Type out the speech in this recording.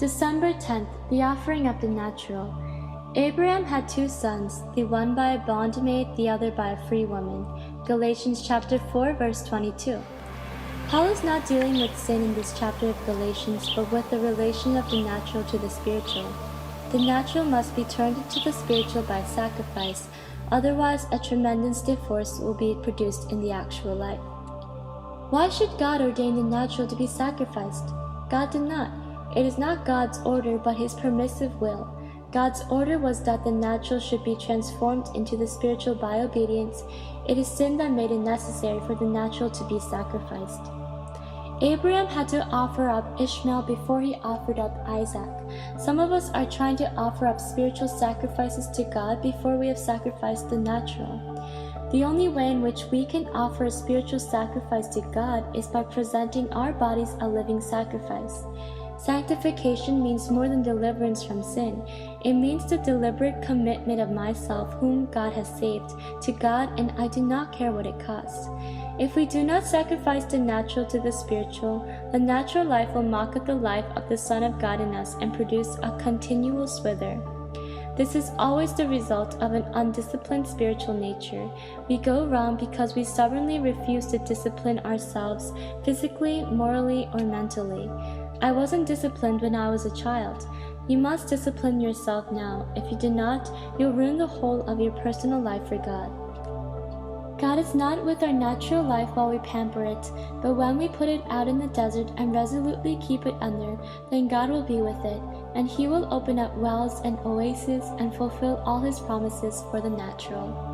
December 10th, the offering of the natural. Abraham had two sons, the one by a bondmaid, the other by a free woman. Galatians chapter 4, verse 22. Paul is not dealing with sin in this chapter of Galatians, but with the relation of the natural to the spiritual. The natural must be turned into the spiritual by sacrifice, otherwise a tremendous divorce will be produced in the actual life. Why should God ordain the natural to be sacrificed? God did not. It is not God's order, but His permissive will. God's order was that the natural should be transformed into the spiritual by obedience. It is sin that made it necessary for the natural to be sacrificed. Abraham had to offer up Ishmael before he offered up Isaac. Some of us are trying to offer up spiritual sacrifices to God before we have sacrificed the natural. The only way in which we can offer a spiritual sacrifice to God is by presenting our bodies a living sacrifice. Sanctification means more than deliverance from sin. It means the deliberate commitment of myself, whom God has saved, to God, and I do not care what it costs. If we do not sacrifice the natural to the spiritual, the natural life will mock at the life of the Son of God in us and produce a continual wither. This is always the result of an undisciplined spiritual nature. We go wrong because we stubbornly refuse to discipline ourselves physically, morally, or mentally. I wasn't disciplined when I was a child. You must discipline yourself now. If you do not, you'll ruin the whole of your personal life for God. God is not with our natural life while we pamper it, but when we put it out in the desert and resolutely keep it under, then God will be with it, and He will open up wells and oases and fulfill all His promises for the natural.